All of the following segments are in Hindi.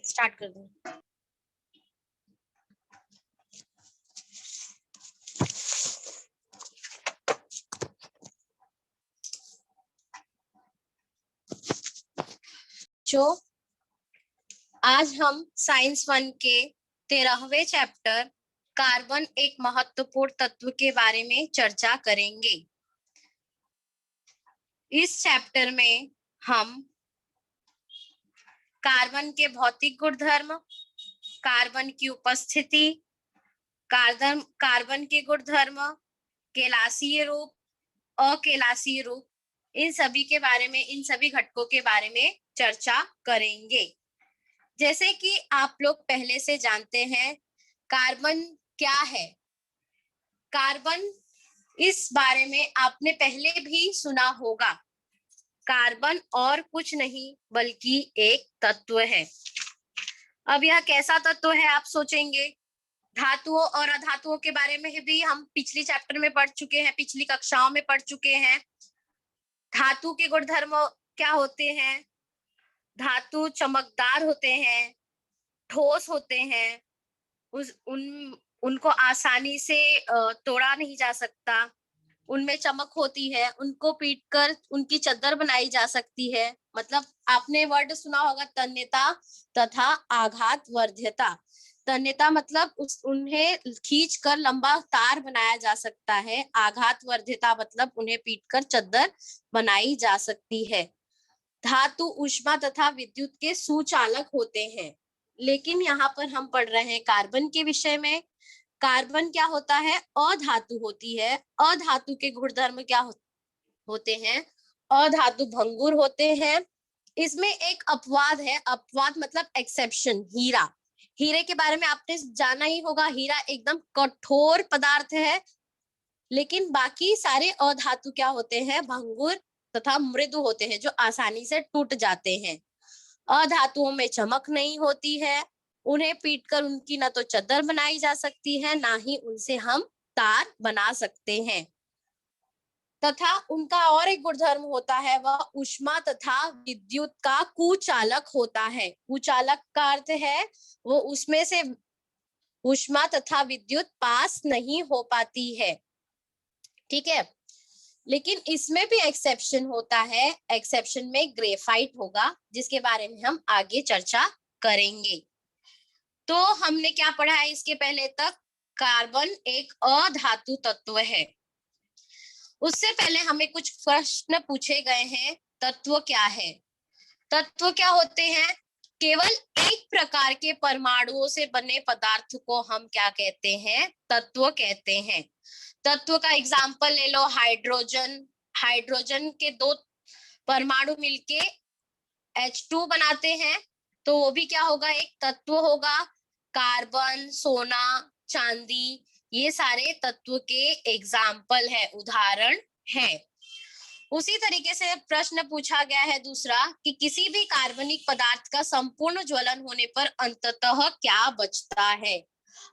स्टार्ट कर दूं। जो आज हम साइंस 1 के 13वें चैप्टर कार्बन एक महत्वपूर्ण तत्व के बारे में चर्चा करेंगे। इस चैप्टर में हम कार्बन के भौतिक गुणधर्म, कार्बन की उपस्थिति, कार्बन के गुणधर्म, केलासीय रूप, अकेलासीय रूप, इन सभी घटकों के बारे में चर्चा करेंगे। जैसे कि आप लोग पहले से जानते हैं कार्बन क्या है। कार्बन, इस बारे में आपने पहले भी सुना होगा। कार्बन और कुछ नहीं बल्कि एक तत्व है। अब यह कैसा तत्व है आप सोचेंगे। धातुओं और अधातुओं के बारे में भी हम पिछली चैप्टर में पढ़ चुके हैं, पिछली कक्षाओं में पढ़ चुके हैं। धातु के गुणधर्म क्या होते हैं? धातु चमकदार होते हैं, ठोस होते हैं, उनको आसानी से तोड़ा नहीं जा सकता, उनमें चमक होती है, उनको पीटकर उनकी चद्दर बनाई जा सकती है। मतलब आपने वर्ड सुना होगा तन्यता तथा आघात वर्ध्यता। तन्यता मतलब उन्हें खींचकर लंबा तार बनाया जा सकता है। आघात वर्ध्यता मतलब उन्हें पीटकर चद्दर बनाई जा सकती है। धातु ऊष्मा तथा विद्युत के सुचालक होते हैं। लेकिन यहाँ पर हम पढ़ रहे हैं कार्बन के विषय में। कार्बन क्या होता है? अधातु होती है। अधातु के गुणधर्म क्या होते हैं? अधातु भंगुर होते हैं। इसमें एक अपवाद है। अपवाद मतलब एक्सेप्शन। हीरा, हीरे के बारे में आपने जाना ही होगा। हीरा एकदम कठोर पदार्थ है, लेकिन बाकी सारे अधातु क्या होते हैं? भंगुर तथा मृदु होते हैं, जो आसानी से टूट जाते हैं। अधातुओं में चमक नहीं होती है, उन्हें पीटकर उनकी ना तो चद्दर बनाई जा सकती है, ना ही उनसे हम तार बना सकते हैं। तथा उनका और एक गुणधर्म होता है, वह ऊष्मा तथा विद्युत का कुचालक होता है। कुचालक का अर्थ है वो उसमें से ऊष्मा तथा विद्युत पास नहीं हो पाती है। ठीक है, लेकिन इसमें भी एक्सेप्शन होता है। एक्सेप्शन में ग्रेफाइट होगा, जिसके बारे में हम आगे चर्चा करेंगे। तो हमने क्या पढ़ा है इसके पहले तक? कार्बन एक अधातु तत्व है। उससे पहले हमें कुछ प्रश्न पूछे गए हैं। तत्व क्या है? तत्व क्या होते हैं? केवल एक प्रकार के परमाणुओं से बने पदार्थ को हम क्या कहते हैं? तत्व कहते हैं। तत्व का एग्जाम्पल ले लो, हाइड्रोजन। हाइड्रोजन के दो परमाणु मिलके H2 बनाते हैं, तो वो भी क्या होगा? एक तत्व होगा। कार्बन, सोना, चांदी, ये सारे तत्व के एग्जाम्पल है, उदाहरण है। उसी तरीके से प्रश्न पूछा गया है दूसरा कि किसी भी कार्बनिक पदार्थ का संपूर्ण ज्वलन होने पर अंततः क्या बचता है?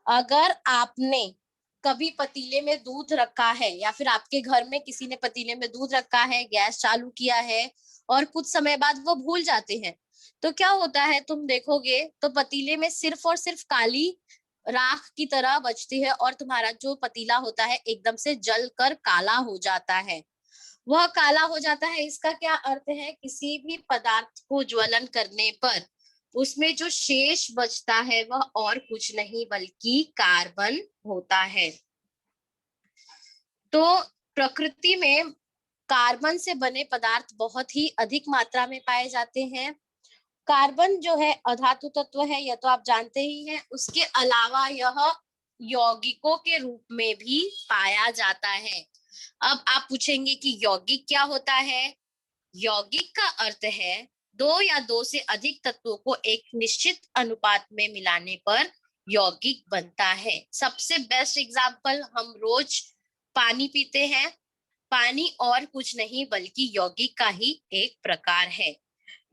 अगर आपने कभी पतीले में दूध रखा है, या फिर आपके घर में किसी ने पतीले में दूध रखा है, गैस चालू किया है और कुछ समय बाद वो भूल जाते हैं, तो क्या होता है? तुम देखोगे तो पतीले में सिर्फ और सिर्फ काली राख की तरह बचती है, और तुम्हारा जो पतीला होता है एकदम से जल कर काला हो जाता है। वह काला हो जाता है, इसका क्या अर्थ है? किसी भी पदार्थ को ज्वलन करने पर उसमें जो शेष बचता है वह और कुछ नहीं बल्कि कार्बन होता है। तो प्रकृति में कार्बन से बने पदार्थ बहुत ही अधिक मात्रा में पाए जाते हैं। कार्बन जो है अधातु तत्व है, यह तो आप जानते ही हैं। उसके अलावा यह यौगिकों के रूप में भी पाया जाता है। अब आप पूछेंगे कि यौगिक क्या होता है? यौगिक का अर्थ है दो या दो से अधिक तत्वों को एक निश्चित अनुपात में मिलाने पर यौगिक बनता है। सबसे बेस्ट एग्जाम्पल, हम रोज पानी पीते हैं। पानी और कुछ नहीं बल्कि यौगिक का ही एक प्रकार है।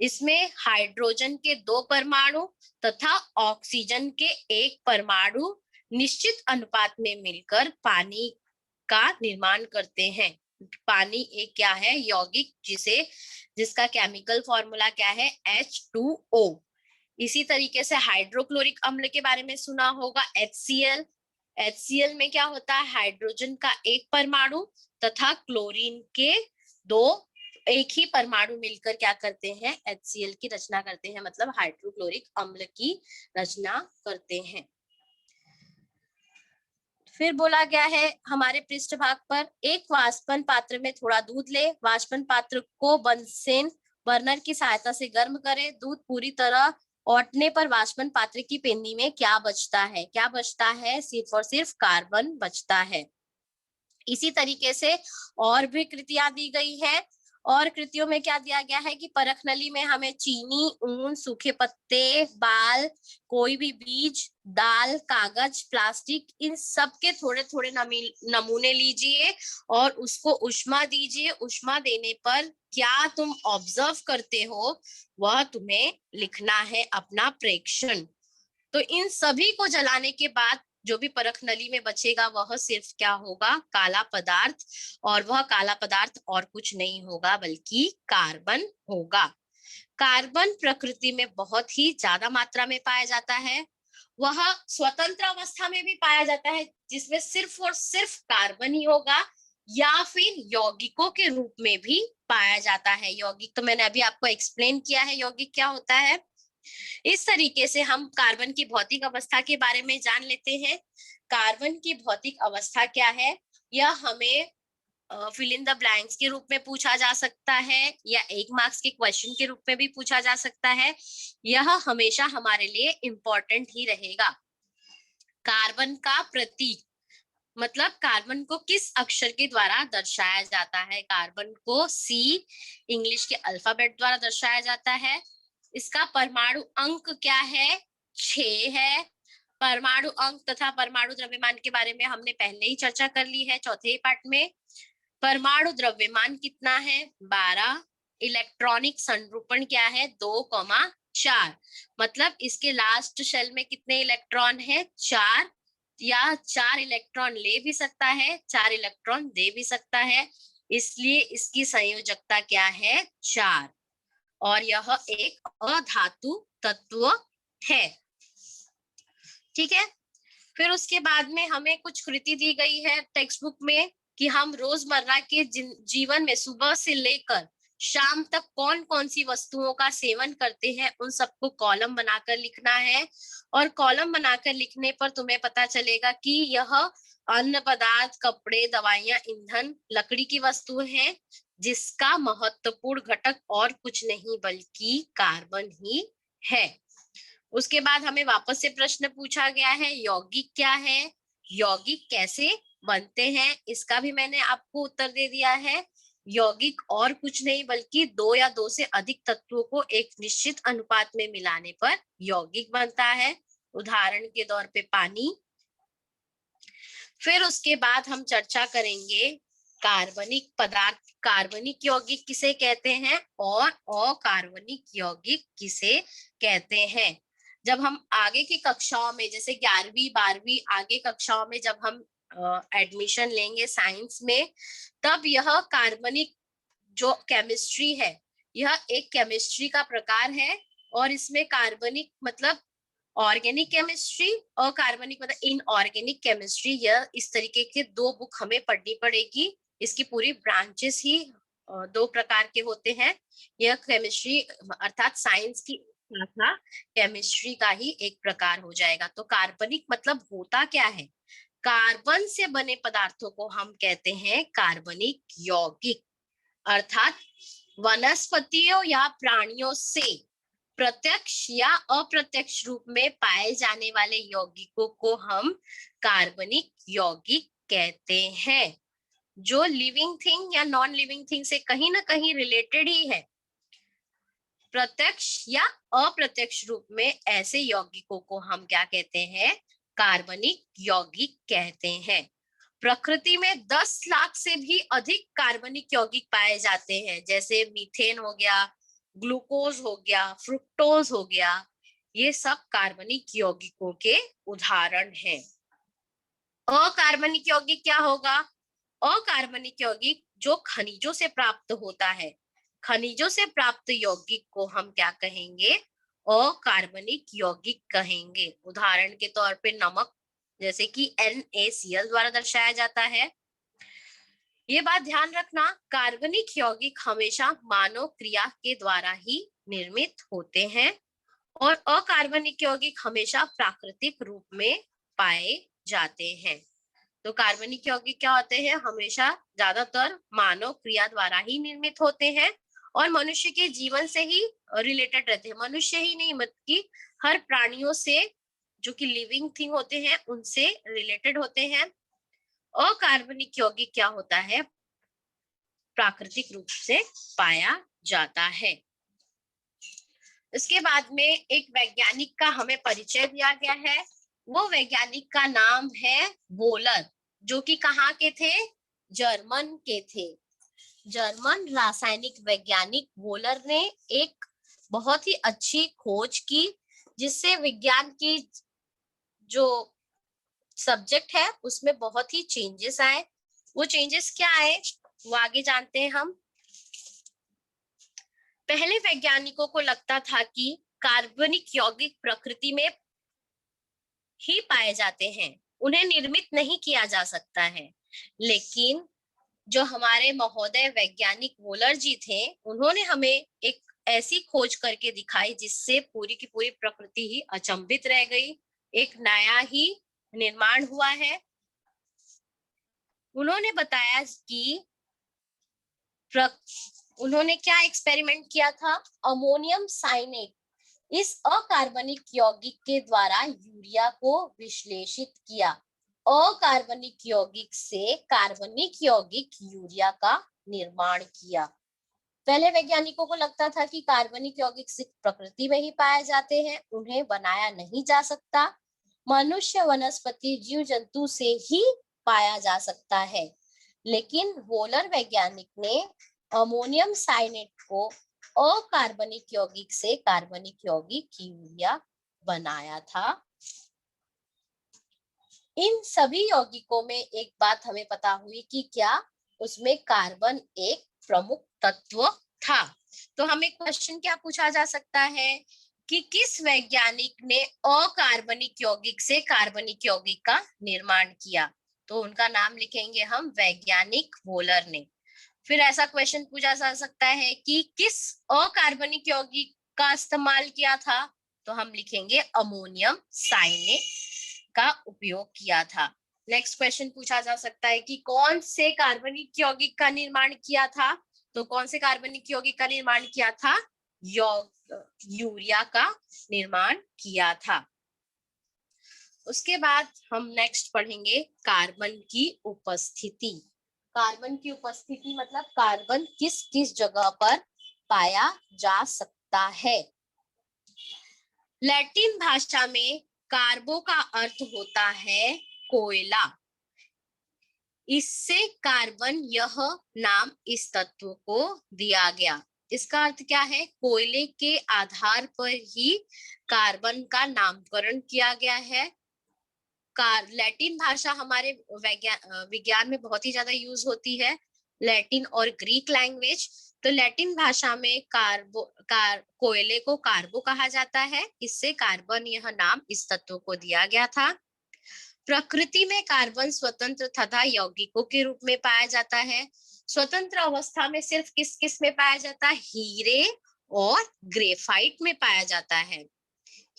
इसमें हाइड्रोजन के दो परमाणु तथा ऑक्सीजन के एक परमाणु निश्चित अनुपात में मिलकर पानी का निर्माण करते हैं। पानी एक क्या है? यौगिक, जिसका केमिकल फॉर्मूला क्या है? H2O। इसी तरीके से हाइड्रोक्लोरिक अम्ल के बारे में सुना होगा, HCl। HCl में क्या होता है, हाइड्रोजन का एक परमाणु तथा क्लोरीन के दो, एक ही परमाणु मिलकर क्या करते हैं, HCl की रचना करते हैं, मतलब हाइड्रोक्लोरिक अम्ल की रचना करते हैं। फिर बोला गया है हमारे पृष्ठ भाग पर, एक वाष्पन पात्र में थोड़ा दूध ले, वाष्पन पात्र को बंसेन बर्नर की सहायता से गर्म करें, दूध पूरी तरह औटने पर वाष्पन पात्र की पेंदी में क्या बचता है, क्या बचता है, सिर्फ और सिर्फ कार्बन बचता है। इसी तरीके से और भी कृतियां दी गई है, और कृतियों में क्या दिया गया है कि परख नली में हमें चीनी, ऊन, सूखे पत्ते, बाल, कोई भी बीज, दाल, कागज, प्लास्टिक, इन सब के थोड़े थोड़े नमूने लीजिए और उसको उष्मा दीजिए। उष्मा देने पर क्या तुम ऑब्जर्व करते हो वह तुम्हें लिखना है अपना प्रेक्षण। तो इन सभी को जलाने के बाद जो भी परख नली में बचेगा वह सिर्फ क्या होगा, काला पदार्थ, और वह काला पदार्थ और कुछ नहीं होगा बल्कि कार्बन होगा। कार्बन प्रकृति में बहुत ही ज्यादा मात्रा में पाया जाता है, वह स्वतंत्र अवस्था में भी पाया जाता है जिसमें सिर्फ और सिर्फ कार्बन ही होगा, या फिर यौगिकों के रूप में भी पाया जाता है। यौगिक तो मैंने अभी आपको एक्सप्लेन किया है यौगिक क्या होता है। इस तरीके से हम कार्बन की भौतिक अवस्था के बारे में जान लेते हैं। कार्बन की भौतिक अवस्था क्या है, यह हमें फिल इन द ब्लैंक्स के रूप में पूछा जा सकता है या 1 मार्क्स के क्वेश्चन के रूप में भी पूछा जा सकता है। यह हमेशा हमारे लिए इम्पोर्टेंट ही रहेगा। कार्बन का प्रतीक, मतलब कार्बन को किस अक्षर के द्वारा दर्शाया जाता है, कार्बन को C इंग्लिश के अल्फाबेट द्वारा दर्शाया जाता है। इसका परमाणु अंक क्या है, 6 है। परमाणु अंक तथा परमाणु द्रव्यमान के बारे में हमने पहले ही चर्चा कर ली है चौथे पार्ट में। परमाणु द्रव्यमान कितना है, 12। इलेक्ट्रॉनिक संरूपण क्या है, 2,4, मतलब इसके लास्ट शेल में कितने इलेक्ट्रॉन है, 4, या 4 इलेक्ट्रॉन ले भी सकता है, 4 इलेक्ट्रॉन दे भी सकता है, इसलिए इसकी संयोजकता क्या है, 4, और यह एक अधातु तत्व है। ठीक है। फिर उसके बाद में हमें कुछ कृति दी गई है टेक्स्ट बुक में कि हम रोजमर्रा के जीवन में सुबह से लेकर शाम तक कौन कौन सी वस्तुओं का सेवन करते हैं, उन सबको कॉलम बनाकर लिखना है। और कॉलम बनाकर लिखने पर तुम्हें पता चलेगा कि यह अन्न पदार्थ, कपड़े, दवाइयां, ईंधन, लकड़ी की वस्तुएं हैं जिसका महत्वपूर्ण घटक और कुछ नहीं बल्कि कार्बन ही है। उसके बाद हमें वापस से प्रश्न पूछा गया है, यौगिक क्या है, यौगिक कैसे बनते हैं, इसका भी मैंने आपको उत्तर दे दिया है। यौगिक और कुछ नहीं बल्कि 2 या 2 से अधिक तत्वों को एक निश्चित अनुपात में मिलाने पर यौगिक बनता है, उदाहरण के तौर पे पानी। फिर उसके बाद हम चर्चा करेंगे कार्बनिक पदार्थ, कार्बनिक यौगिक किसे कहते हैं और अकार्बनिक यौगिक किसे कहते हैं। जब हम आगे की कक्षाओं में, जैसे 11वीं 12वीं आगे कक्षाओं में जब हम एडमिशन लेंगे साइंस में, तब यह कार्बनिक जो केमिस्ट्री है, यह एक केमिस्ट्री का प्रकार है, और इसमें कार्बनिक मतलब ऑर्गेनिक केमिस्ट्री और कार्बनिक मतलब इनऑर्गेनिक केमिस्ट्री, यह इस तरीके के 2 बुक हमें पढ़नी पड़ेगी। इसकी पूरी ब्रांचेस ही 2 प्रकार के होते हैं। यह केमिस्ट्री अर्थात साइंस की शाखा केमिस्ट्री का ही एक प्रकार हो जाएगा। तो कार्बनिक मतलब होता क्या है, कार्बन से बने पदार्थों को हम कहते हैं कार्बनिक यौगिक, अर्थात वनस्पतियों या प्राणियों से प्रत्यक्ष या अप्रत्यक्ष रूप में पाए जाने वाले यौगिकों को हम कार्बनिक यौगिक कहते हैं। जो लिविंग थिंग या नॉन लिविंग थिंग से कहीं ना कहीं रिलेटेड ही है, प्रत्यक्ष या अप्रत्यक्ष रूप में ऐसे यौगिकों को हम क्या कहते हैं, कार्बनिक यौगिक कहते हैं। प्रकृति में 10 लाख से भी अधिक कार्बनिक यौगिक पाए जाते हैं, जैसे मीथेन हो गया, ग्लूकोज हो गया, फ्रुक्टोज हो गया, ये सब कार्बनिक यौगिकों के उदाहरण हैं। अकार्बनिक यौगिक क्या होगा, अकार्बनिक यौगिक जो खनिजों से प्राप्त होता है, खनिजों से प्राप्त यौगिक को हम क्या कहेंगे, अकार्बनिक यौगिक कहेंगे। उदाहरण के तौर पे नमक, जैसे कि NaCl द्वारा दर्शाया जाता है। ये बात ध्यान रखना, कार्बनिक यौगिक हमेशा मानव क्रिया के द्वारा ही निर्मित होते हैं और अकार्बनिक यौगिक हमेशा प्राकृतिक रूप में पाए जाते हैं। तो कार्बनिक यौगिक क्या होते हैं, हमेशा ज्यादातर मानव क्रिया द्वारा ही निर्मित होते हैं और मनुष्य के जीवन से ही रिलेटेड रहते हैं। मनुष्य ही नहीं बल्कि हर प्राणियों से, जो कि लिविंग थिंग होते हैं, उनसे रिलेटेड होते हैं। अकार्बनिक यौगिक क्या होता है, प्राकृतिक रूप से पाया जाता है। इसके बाद में एक वैज्ञानिक का हमें परिचय दिया गया है। वो वैज्ञानिक का नाम है वोलर, जो कि कहाँ के थे, जर्मन के थे। जर्मन रासायनिक वैज्ञानिक वोलर ने एक बहुत ही अच्छी खोज की, जिससे विज्ञान की जो सब्जेक्ट है उसमें बहुत ही चेंजेस आए। वो चेंजेस क्या आए वो आगे जानते हैं हम। पहले वैज्ञानिकों को लगता था कि कार्बनिक यौगिक प्रकृति में ही पाए जाते हैं, उन्हें निर्मित नहीं किया जा सकता है। लेकिन जो हमारे महोदय वैज्ञानिक वोलर जी थे, उन्होंने हमें एक ऐसी खोज करके दिखाई जिससे पूरी की पूरी प्रकृति ही अचंभित रह गई, एक नया ही निर्माण हुआ है। उन्होंने बताया कि उन्होंने क्या एक्सपेरिमेंट किया था, अमोनियम साइनेट इस अकार्बनिक यौगिक के द्वारा यूरिया को विश्लेषित किया। अकार्बनिक यौगिक से कार्बनिक यौगिक यूरिया का निर्माण किया। पहले वैज्ञानिकों को लगता था कि कार्बनिक यौगिक सिर्फ प्रकृति में ही पाए जाते हैं, उन्हें बनाया नहीं जा सकता, मनुष्य, वनस्पति, जीव जंतु से ही पाया जा सकता है। लेकिन वोलर वैज्ञानिक ने अमोनियम साइनेट को अकार्बनिक यौगिक से कार्बनिक यौगिक यूरिया बनाया था। इन सभी यौगिकों में एक बात हमें पता हुई कि क्या उसमें कार्बन एक प्रमुख तत्व था। तो हमें क्वेश्चन क्या पूछा जा सकता है कि किस वैज्ञानिक ने अकार्बनिक यौगिक से कार्बनिक यौगिक का निर्माण किया। तो उनका नाम लिखेंगे हम, वैज्ञानिक वोलर ने। फिर ऐसा क्वेश्चन पूछा जा सकता है कि किस अकार्बनिक यौगिक का इस्तेमाल किया था। तो हम लिखेंगे अमोनियम साइनेट का उपयोग किया था। नेक्स्ट क्वेश्चन पूछा जा सकता है कि कौन से कार्बनिक यौगिक का निर्माण किया था। तो कौन से कार्बनिक यौगिक का निर्माण किया था, यूरिया का निर्माण किया था। उसके बाद हम नेक्स्ट पढ़ेंगे कार्बन की उपस्थिति। कार्बन की उपस्थिति मतलब कार्बन किस किस जगह पर पाया जा सकता है। लैटिन भाषा में कार्बो का अर्थ होता है कोयला। इससे कार्बन यह नाम इस तत्व को दिया गया। इसका अर्थ क्या है, कोयले के आधार पर ही कार्बन का नामकरण किया गया है। लैटिन भाषा हमारे विज्ञान में बहुत ही ज्यादा यूज होती है, लैटिन और ग्रीक लैंग्वेज। तो लैटिन भाषा में कोयले को कार्बो कहा जाता है, इससे कार्बन यह नाम इस तत्व को दिया गया था। प्रकृति में कार्बन स्वतंत्र तथा यौगिकों के रूप में पाया जाता है। स्वतंत्र अवस्था में सिर्फ किस किस में पाया जाता है, हीरे और ग्रेफाइट में पाया जाता है।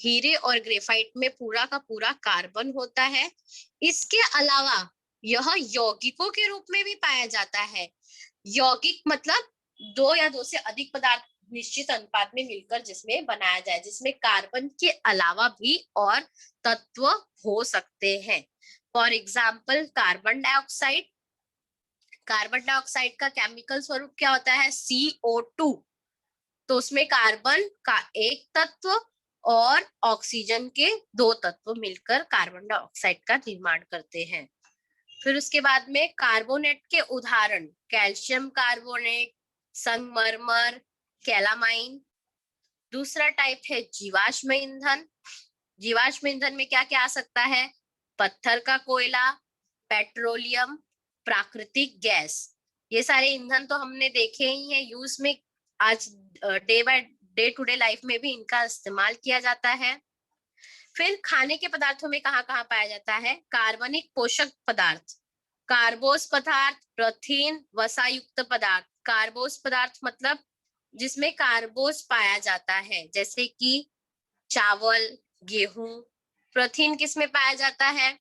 हीरे और ग्रेफाइट में पूरा का पूरा कार्बन होता है। इसके अलावा यह यौगिकों के रूप में भी पाया जाता है। यौगिक मतलब दो या दो से अधिक पदार्थ निश्चित अनुपात में मिलकर जिसमें बनाया जाए, जिसमें कार्बन के अलावा भी और तत्व हो सकते हैं। For example carbon dioxide. Carbon dioxide का केमिकल स्वरूप क्या होता है, CO2। तो उसमें कार्बन का एक तत्व और ऑक्सीजन के दो तत्व मिलकर कार्बन डाइऑक्साइड का निर्माण करते हैं। फिर उसके बाद में कार्बोनेट के उदाहरण, कैल्शियम कार्बोनेट, संगमरमर, कैलामाइन। दूसरा टाइप है जीवाश्म ईंधन। जीवाश्म ईंधन में क्या क्या आ सकता है, पत्थर का कोयला, पेट्रोलियम, प्राकृतिक गैस। ये सारे ईंधन तो हमने देखे ही हैं यूज में, आज day by day to day life में भी इनका इस्तेमाल किया जाता है। फिर खाने के पदार्थों में कहाँ कहाँ पाया जाता है? कार्बनिक पोषक पदार्थ, कार्बोस पदार्थ, प्रोटीन, वसायुक्त पदार्थ। कार्बोस पदार्थ मतलब जिसमें कार्बोस पाया जाता है, जैसे कि चावल, गेहूं। प्रोटीन किस में पाया जाता है?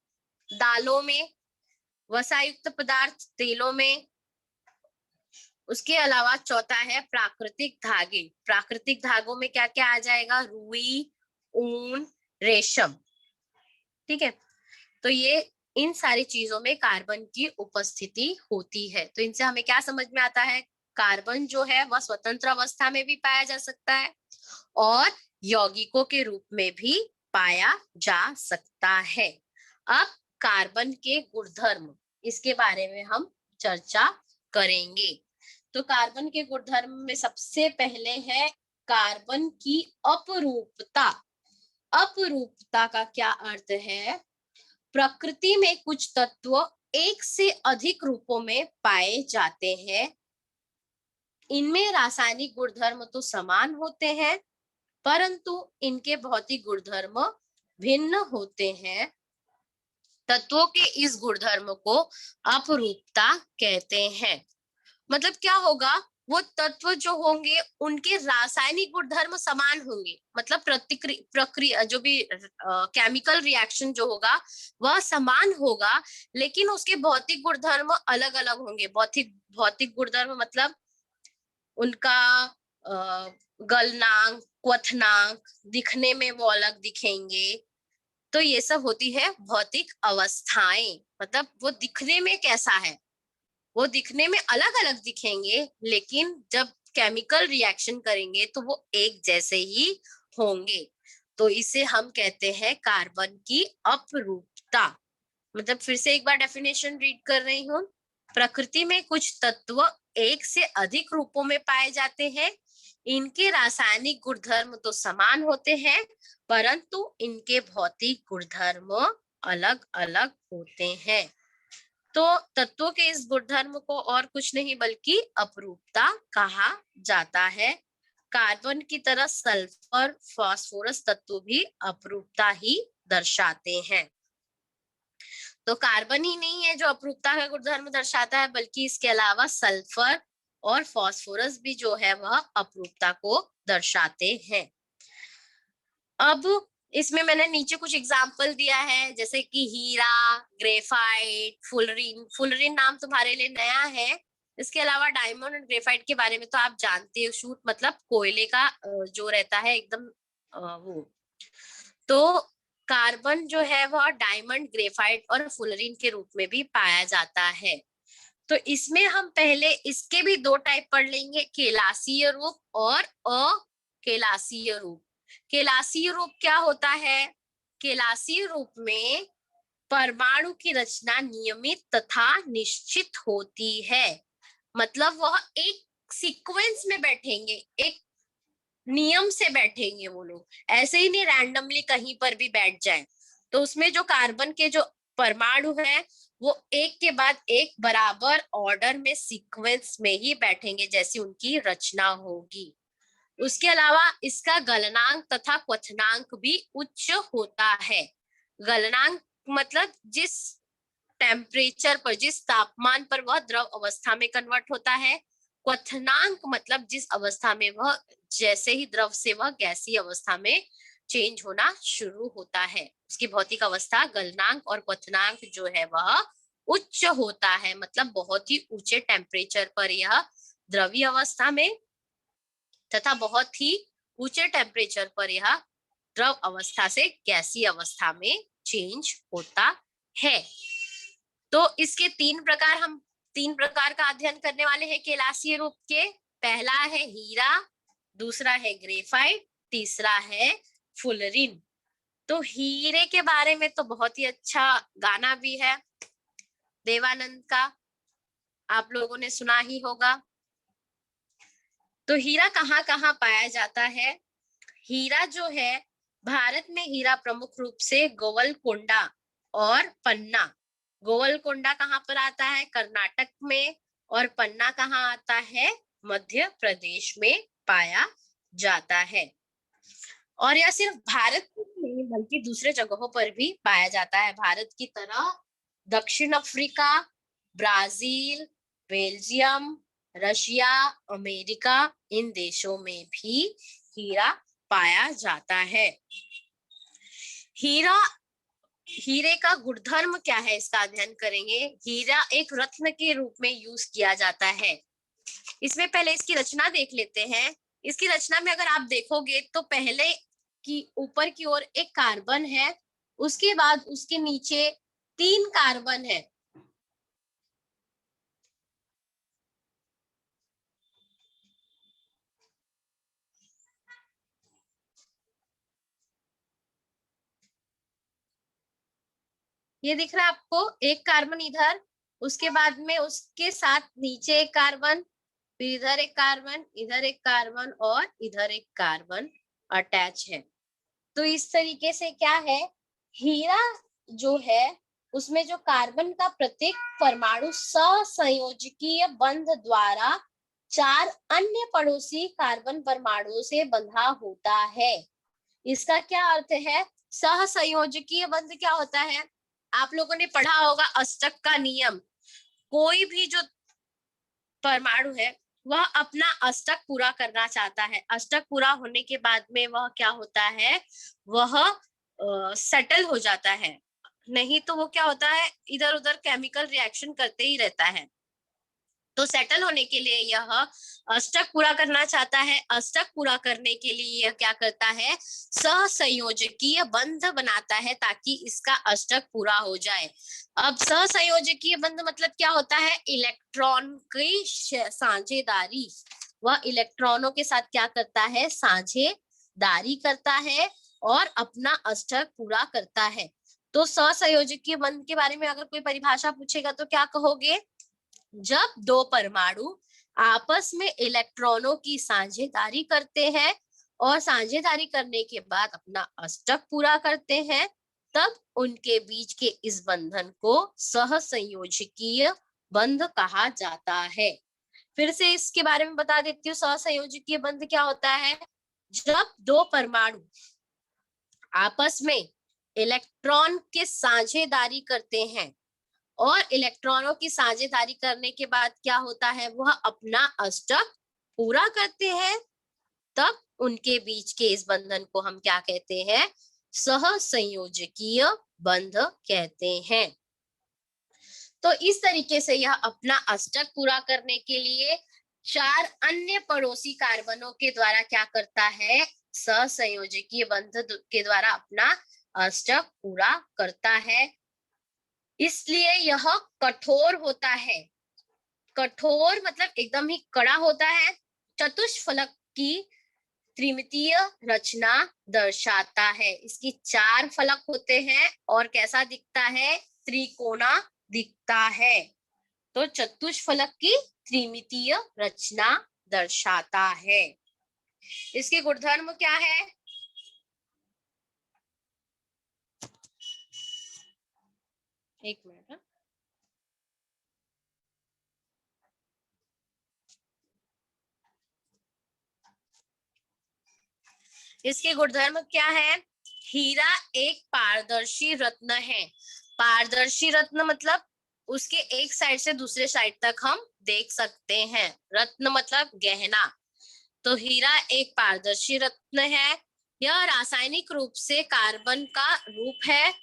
दालों में। वसायुक्त पदार्थ तेलों में। उसके अलावा चौथा है प्राकृतिक धागे। प्राकृतिक धागों में क्या क्या आ जाएगा? रुई, ऊन, रेशम। ठीक है, तो ये इन सारी चीजों में कार्बन की उपस्थिति होती है। तो इनसे हमें क्या समझ में आता है? कार्बन जो है वह स्वतंत्र अवस्था में भी पाया जा सकता है और यौगिकों के रूप में भी पाया जा सकता है। अब कार्बन के गुणधर्म, इसके बारे में हम चर्चा करेंगे। तो कार्बन के गुणधर्म में सबसे पहले है कार्बन की अपरूपता। अपरूपता का क्या अर्थ है? प्रकृति में कुछ तत्व एक से अधिक रूपों में पाए जाते हैं। इनमें रासायनिक गुणधर्म तो समान होते हैं, परंतु इनके भौतिक गुणधर्म भिन्न होते हैं। तत्वों के इस गुणधर्म को अपरूपता कहते हैं। मतलब क्या होगा? वो तत्व जो होंगे उनके रासायनिक गुणधर्म समान होंगे, मतलब प्रक्रिया जो भी केमिकल रिएक्शन जो होगा वह समान होगा, लेकिन उसके भौतिक गुणधर्म अलग अलग होंगे। भौतिक भौतिक गुणधर्म मतलब उनका गलनांक, क्वथनांक, दिखने में वो अलग दिखेंगे। तो ये सब होती है भौतिक अवस्थाएं। मतलब वो दिखने में कैसा है, वो दिखने में अलग अलग दिखेंगे, लेकिन जब केमिकल रिएक्शन करेंगे तो वो एक जैसे ही होंगे। तो इसे हम कहते हैं कार्बन की अपरूपता। मतलब फिर से एक बार डेफिनेशन रीड कर रही हूँ। प्रकृति में कुछ तत्व एक से अधिक रूपों में पाए जाते हैं। इनके रासायनिक गुणधर्म तो समान होते हैं, परंतु इनके भौतिक गुणधर्म अलग अलग होते हैं। तो तत्वों के इस गुणधर्म को और कुछ नहीं बल्कि अपरूपता कहा जाता है। कार्बन की तरह सल्फर, फास्फोरस तत्व भी अपरूपता ही दर्शाते हैं। तो कार्बन ही नहीं है जो अपरूपता का गुणधर्म दर्शाता है, बल्कि इसके अलावा सल्फर और फास्फोरस भी जो है वह अपरूपता को दर्शाते हैं। अब इसमें मैंने नीचे कुछ एग्जाम्पल दिया है, जैसे कि हीरा, ग्रेफाइट, फुलरिन। फुलरिन नाम तुम्हारे लिए नया है। इसके अलावा डायमंड और ग्रेफाइट के बारे में तो आप जानते हो। शूट मतलब कोयले का जो रहता है एकदम वो। तो कार्बन जो है वह डायमंड, ग्रेफाइट और फुलरिन के रूप में भी पाया जाता है। तो इसमें हम पहले इसके भी दो टाइप पढ़ लेंगे, केलासीय रूप और अकेलासीय रूप। केलासीय रूप क्या होता है? केलासीय रूप में परमाणु की रचना नियमित तथा निश्चित होती है। मतलब वह एक सीक्वेंस में बैठेंगे, एक नियम से बैठेंगे वो लोग, ऐसे ही नहीं रैंडमली कहीं पर भी बैठ जाए। तो उसमें जो कार्बन के जो परमाणु है वो एक के बाद एक बराबर ऑर्डर में सीक्वेंस में ही बैठेंगे, जैसी उनकी रचना होगी। उसके अलावा इसका गलनांक तथा क्वथनांक भी उच्च होता है। गलनांक मतलब जिस टेम्परेचर पर, जिस तापमान पर वह द्रव अवस्था में कन्वर्ट होता है। क्वथनांक मतलब जिस अवस्था में वह, जैसे ही द्रव से वह गैसीय अवस्था में चेंज होना शुरू होता है, उसकी भौतिक अवस्था गलनांक और क्वथनांक जो है वह उच्च होता है। मतलब बहुत ही ऊंचे टेम्परेचर पर यह द्रवीय अवस्था में तथा बहुत ही ऊंचे टेम्परेचर पर यह द्रव अवस्था से गैसीय अवस्था में चेंज होता है। तो इसके तीन प्रकार का अध्ययन करने वाले हैं केलासीय रूप के। पहला है हीरा, दूसरा है ग्रेफाइट, तीसरा है फुलरिन। तो हीरे के बारे में तो बहुत ही अच्छा गाना भी है देवानंद का, आप लोगों ने सुना ही होगा। तो हीरा कहाँ कहाँ पाया जाता है? हीरा जो है, भारत में हीरा प्रमुख रूप से गोवलकोंडा और पन्ना। गोवलकोंडा कहाँ पर आता है? कर्नाटक में। और पन्ना कहाँ आता है? मध्य प्रदेश में पाया जाता है। और यह सिर्फ भारत में नहीं बल्कि दूसरे जगहों पर भी पाया जाता है। भारत की तरह दक्षिण Africa, Brazil, Belgium, Russia, America, इन देशों में भी हीरा पाया जाता है। हीरा हीरे का गुणधर्म क्या है, इसका अध्ययन करेंगे। हीरा एक रत्न के रूप में यूज किया जाता है। इसमें पहले इसकी रचना देख लेते हैं। इसकी रचना में अगर आप देखोगे तो पहले की ऊपर की ओर एक कार्बन है, उसके बाद उसके नीचे 3 कार्बन है। ये दिख रहा है आपको, एक कार्बन इधर, उसके बाद में उसके साथ नीचे एक कार्बन, फिर इधर एक कार्बन, इधर एक कार्बन और इधर एक कार्बन अटैच है। तो इस तरीके से क्या है, हीरा जो है उसमें जो कार्बन का प्रत्येक परमाणु सहसंयोजकीय बंध द्वारा 4 अन्य पड़ोसी कार्बन परमाणुओं से बंधा होता है। इसका क्या अर्थ है? सहसंयोजकीय बंध क्या होता है? आप लोगों ने पढ़ा होगा अष्टक का नियम। कोई भी जो परमाणु है वह अपना अष्टक पूरा करना चाहता है। अष्टक पूरा होने के बाद में वह क्या होता है, वह सेटल हो जाता है। नहीं तो वो क्या होता है, इधर उधर केमिकल रिएक्शन करते ही रहता है। तो सेटल होने के लिए यह अष्टक पूरा करना चाहता है। अष्टक पूरा करने के लिए यह क्या करता है, सहसंयोजकीय बंध बनाता है ताकि इसका अष्टक पूरा हो जाए। अब सहसंयोजकीय बंध मतलब क्या होता है, इलेक्ट्रॉन की साझेदारी। वह इलेक्ट्रॉनों के साथ क्या करता है, साझेदारी करता है और अपना अष्टक पूरा करता है। तो सहसंयोजकीय बंध के बारे में अगर कोई परिभाषा पूछेगा तो क्या कहोगे? जब 2 परमाणु आपस में इलेक्ट्रॉनों की साझेदारी करते हैं और साझेदारी करने के बाद अपना अष्टक पूरा करते हैं, तब उनके बीच के इस बंधन को सहसंयोजकीय बंध कहा जाता है। फिर से इसके बारे में बता देती हूँ, सहसंयोजकीय बंध क्या होता है? जब 2 परमाणु आपस में इलेक्ट्रॉन के साझेदारी करते हैं और इलेक्ट्रॉनों की साझेदारी करने के बाद क्या होता है, वह अपना अष्टक पूरा करते हैं, तब उनके बीच के इस बंधन को हम क्या कहते हैं, सहसंयोजकीय बंध कहते हैं। तो इस तरीके से यह अपना अष्टक पूरा करने के लिए 4 अन्य पड़ोसी कार्बनों के द्वारा क्या करता है, सहसंयोजकीय बंध के द्वारा अपना अष्टक पूरा करता है। इसलिए यह कठोर होता है। कठोर मतलब एकदम ही कड़ा होता है। चतुष्फलक की त्रिमितीय रचना दर्शाता है। इसकी 4 फलक होते हैं और कैसा दिखता है, त्रिकोणा दिखता है। तो चतुष्फलक की त्रिमितीय रचना दर्शाता है। इसके गुणधर्म क्या है? एक मिनट। इसके गुणधर्म क्या है? हीरा एक पारदर्शी रत्न है। पारदर्शी रत्न मतलब उसके एक साइड से दूसरे साइड तक हम देख सकते हैं। रत्न मतलब गहना। तो हीरा एक पारदर्शी रत्न है। यह रासायनिक रूप से कार्बन का रूप है।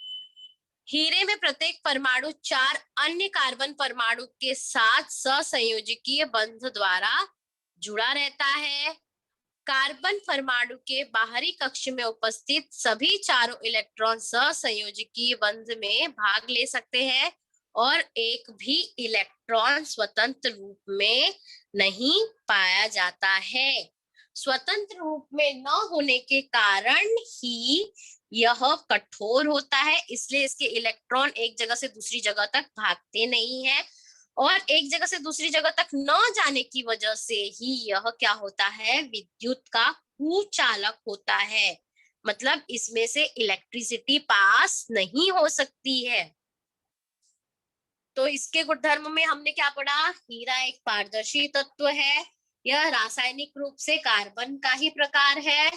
हीरे में प्रत्येक परमाणु 4 अन्य कार्बन परमाणु के साथ सहसंयोजकीय बंध द्वारा जुड़ा रहता है। कार्बन परमाणु के बाहरी कक्ष में उपस्थित सभी चारों इलेक्ट्रॉन सहसंयोजकीय बंध में भाग ले सकते हैं और एक भी इलेक्ट्रॉन स्वतंत्र रूप में नहीं पाया जाता है। स्वतंत्र रूप में न होने के कारण ही यह कठोर होता है, इसलिए इसके इलेक्ट्रॉन एक जगह से दूसरी जगह तक भागते नहीं है और एक जगह से दूसरी जगह तक न जाने की वजह से ही यह क्या होता है, विद्युत का कुचालक होता है। मतलब इसमें से इलेक्ट्रिसिटी पास नहीं हो सकती है। तो इसके गुणधर्म में हमने क्या पढ़ा, हीरा एक पारदर्शी तत्व है। यह रासायनिक रूप से कार्बन का ही प्रकार है।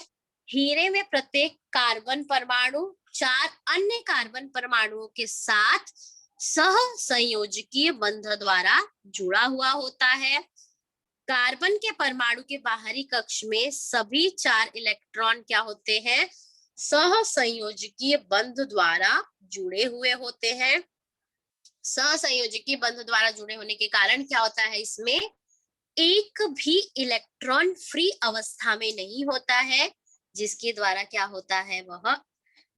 हीरे में प्रत्येक कार्बन परमाणु 4 अन्य कार्बन परमाणुओं के साथ सह संयोजकीय बंध द्वारा जुड़ा हुआ होता है। कार्बन के परमाणु के बाहरी कक्ष में सभी 4 इलेक्ट्रॉन क्या होते हैं, सह संयोजकीय बंध द्वारा जुड़े हुए होते हैं। सहसंयोजकीय बंध द्वारा जुड़े होने के कारण क्या होता है, इसमें एक भी इलेक्ट्रॉन फ्री अवस्था में नहीं होता है, जिसके द्वारा क्या होता है, वह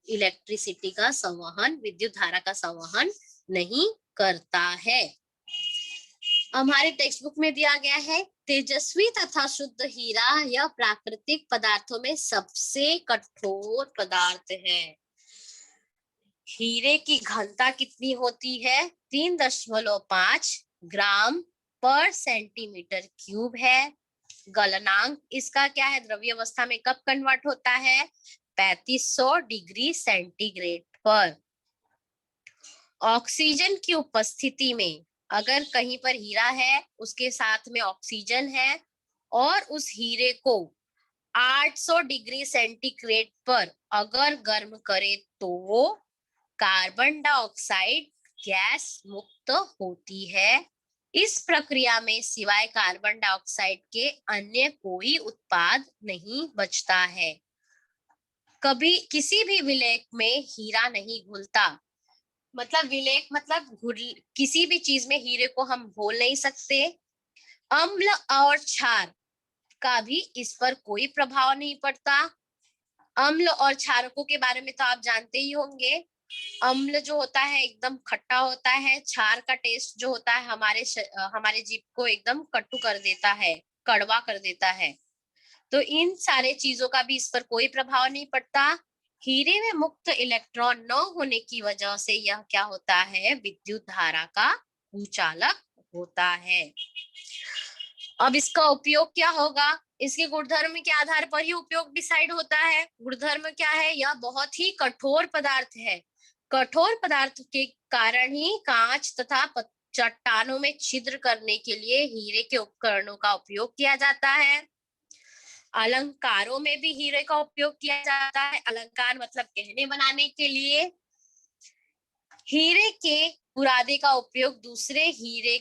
इलेक्ट्रिसिटी का संवहन, विद्युत धारा का संवहन नहीं करता है। हमारे टेक्स्ट बुक में दिया गया है, तेजस्वी तथा शुद्ध हीरा यह प्राकृतिक पदार्थों में सबसे कठोर पदार्थ है। हीरे की घनता कितनी होती है, 3.5 ग्राम पर सेंटीमीटर क्यूब है। गलनांक इसका क्या है, द्रव्य अवस्था में कब कन्वर्ट होता है, 3500 डिग्री सेंटीग्रेड पर। ऑक्सीजन की उपस्थिति में अगर कहीं पर हीरा है, उसके साथ में ऑक्सीजन है और उस हीरे को 800 डिग्री सेंटीग्रेड पर अगर गर्म करे तो वो कार्बन डाइऑक्साइड गैस मुक्त होती है। इस प्रक्रिया में सिवाय कार्बन डाइऑक्साइड के अन्य कोई उत्पाद नहीं बचता है। कभी किसी भी विलेख में हीरा नहीं घुलता, मतलब विलेख मतलब किसी भी चीज में हीरे को हम घोल नहीं सकते। अम्ल और क्षार का भी इस पर कोई प्रभाव नहीं पड़ता। अम्ल और क्षारकों के बारे में तो आप जानते ही होंगे। अम्ल जो होता है एकदम खट्टा होता है, क्षार का टेस्ट जो होता है हमारे जीभ को एकदम कटु कर देता है, कड़वा कर देता है। तो इन सारे चीजों का भी इस पर कोई प्रभाव नहीं पड़ता। हीरे में मुक्त इलेक्ट्रॉन न होने की वजह से यह क्या होता है, विद्युत धारा का कुचालक होता है। अब इसका उपयोग क्या होगा, इसके गुणधर्म के आधार पर ही उपयोग डिसाइड होता है। गुणधर्म क्या है, यह बहुत ही कठोर पदार्थ है। कठोर पदार्थ के कारण ही कांच तथा चट्टानों में छिद्र करने के लिए हीरे के उपकरणों का उपयोग किया जाता है। अलंकारों में भी हीरे का उपयोग किया जाता है। अलंकार मतलब गहने बनाने के लिए। हीरे के बुरादे का उपयोग दूसरे हीरे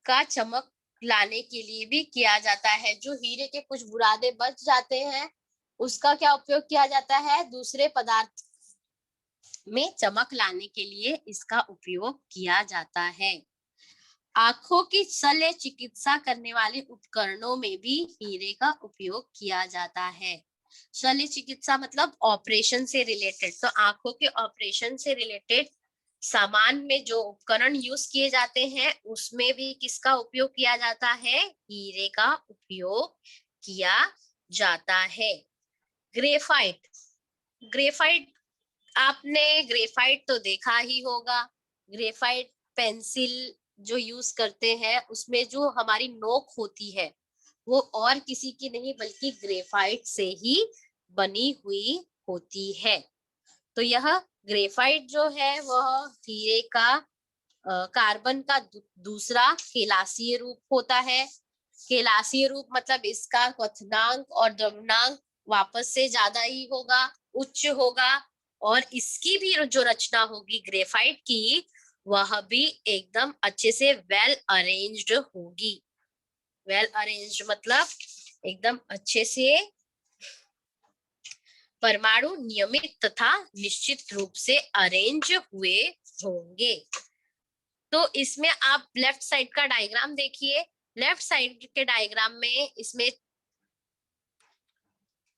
का चमक लाने के लिए भी किया जाता है। जो हीरे के कुछ बुरादे बच जाते हैं, उसका क्या उपयोग किया जाता है, दूसरे पदार्थ में चमक लाने के लिए इसका उपयोग किया जाता है। आंखों की शल्य चिकित्सा करने वाले उपकरणों में भी हीरे का उपयोग किया जाता है। शल्य चिकित्सा मतलब ऑपरेशन से रिलेटेड, तो आंखों के ऑपरेशन से रिलेटेड सामान में जो उपकरण यूज किए जाते हैं, उसमें भी किसका उपयोग किया जाता है, हीरे का उपयोग किया जाता है। ग्रेफाइट, ग्रेफाइट आपने ग्रेफाइट तो देखा ही होगा। ग्रेफाइट पेंसिल जो यूज करते हैं, उसमें जो हमारी नोक होती है वो और किसी की नहीं बल्कि ग्रेफाइट से ही बनी हुई होती है। तो यह ग्रेफाइट जो है वह हीरे का कार्बन का दूसरा केलासीय रूप होता है। केलासीय रूप मतलब इसका क्वथनांक और द्रव्यनांक वापस से ज्यादा ही होगा, उच्च होगा, और इसकी भी जो रचना होगी ग्रेफाइट की, वह भी एकदम अच्छे से वेल अरेंज्ड होगी। वेल अरेंज्ड मतलब एकदम अच्छे से परमाणु नियमित तथा निश्चित रूप से अरेंज हुए होंगे। तो इसमें आप लेफ्ट साइड का डायग्राम देखिए। लेफ्ट साइड के डायग्राम में इसमें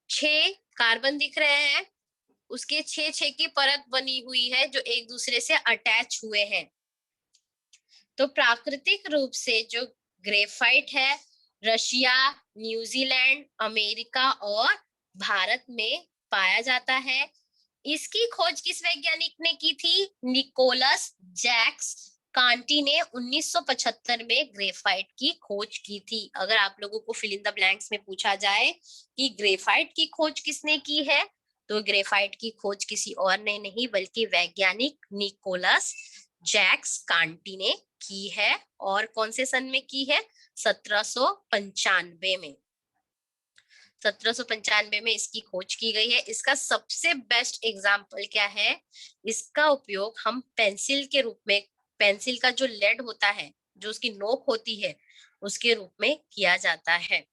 6 कार्बन दिख रहे हैं, उसके 6 की परत बनी हुई है जो एक दूसरे से अटैच हुए हैं। तो प्राकृतिक रूप से जो ग्रेफाइट है, रशिया, न्यूजीलैंड, अमेरिका और भारत में पाया जाता है। इसकी खोज किस वैज्ञानिक ने की थी, निकोलस जैक्स कांटी ने 1975 में ग्रेफाइट की खोज की थी। अगर आप लोगों को फिल इन द ब्लैंक्स में पूछा जाए कि ग्रेफाइट की खोज किसने की है, तो ग्रेफाइट की खोज किसी और ने नहीं बल्कि वैज्ञानिक निकोलस जैक्स कांटी ने की है और कौन से सन में की है? 1795 में। 1795 में इसकी खोज की गई है। इसका सबसे बेस्ट एग्जाम्पल क्या है? इसका उपयोग हम पेंसिल के रूप में, पेंसिल का जो लेड होता है, जो उसकी नोक होती है, उसके रूप में किया जाता है।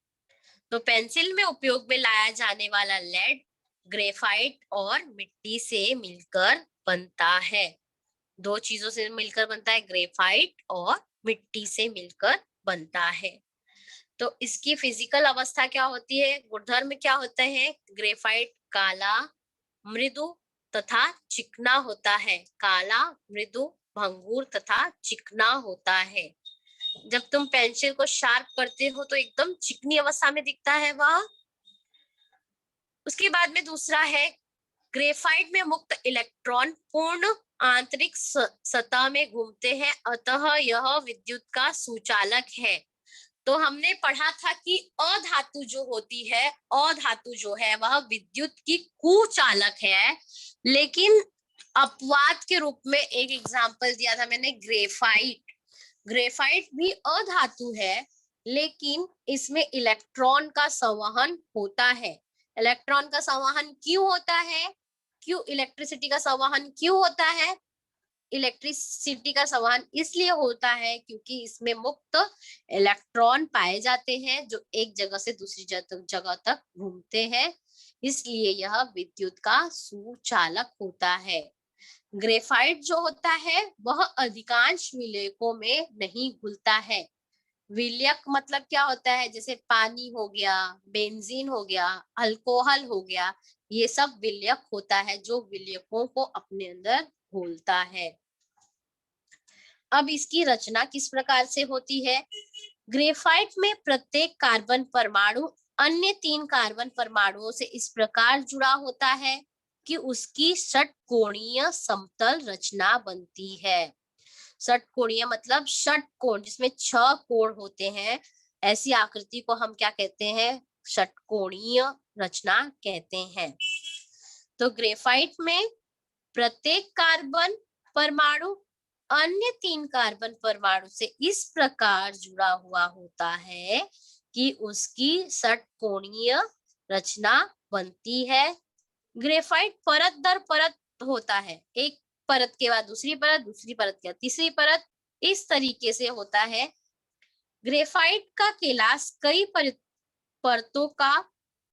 तो पेंसिल में उपयोग में लाया जाने वाला लेड ग्रेफाइट और मिट्टी से मिलकर बनता है। दो चीजों से मिलकर बनता है, ग्रेफाइट और मिट्टी से मिलकर बनता है। तो इसकी फिजिकल अवस्था क्या होती है, गुणधर्म क्या होते हैं? ग्रेफाइट काला, मृदु तथा चिकना होता है। काला, मृदु, भंगूर तथा चिकना होता है। जब तुम पेंसिल को शार्प करते हो तो एकदम चिकनी अवस्था में दिखता है वह। उसके बाद में दूसरा है, ग्रेफाइट में मुक्त इलेक्ट्रॉन पूर्ण आंतरिक सतह में घूमते हैं, अतः यह विद्युत का सुचालक है। तो हमने पढ़ा था कि अधातु जो होती है, अधातु जो है वह विद्युत की कुचालक है। लेकिन अपवाद के रूप में एक एग्जांपल दिया था मैंने, ग्रेफाइट। ग्रेफाइट भी अधातु है, लेकिन इसमें इलेक्ट्रॉन का संवहन होता है। इलेक्ट्रॉन का संवहन क्यों होता है? क्यों इलेक्ट्रिसिटी का संवहन क्यों होता है? इलेक्ट्रिसिटी का संवहन इसलिए होता है क्योंकि इसमें मुक्त इलेक्ट्रॉन पाए जाते हैं जो एक जगह से दूसरी जगह तक घूमते हैं, इसलिए यह विद्युत का सुचालक होता है। ग्रेफाइट जो होता है वह अधिकांश विलयकों में नहीं घुलता है। विलयक मतलब क्या होता है? जैसे पानी हो गया, बेंजीन हो गया, अल्कोहल हो गया, ये सब विलयक होता है जो विलयकों को अपने अंदर घोलता है। अब इसकी रचना किस प्रकार से होती है? ग्रेफाइट में प्रत्येक कार्बन परमाणु अन्य 3 कार्बन परमाणुओं से इस प्रकार जुड़ा होता है कि उसकी षटकोणीय समतल रचना बनती है। षटकोणीय मतलब षटकोण, जिसमें 6 कोण होते हैं, ऐसी आकृति को हम क्या कहते हैं? षटकोणीय रचना कहते हैं। तो ग्रेफाइट में प्रत्येक कार्बन परमाणु अन्य 3 कार्बन परमाणु से इस प्रकार जुड़ा हुआ होता है कि उसकी षटकोणीय रचना बनती है। ग्रेफाइट परत दर परत होता है, एक परत के बाद दूसरी परत, दूसरी परत के बाद तीसरी परत, इस तरीके से होता है। ग्रेफाइट का कैलाश कई परतों का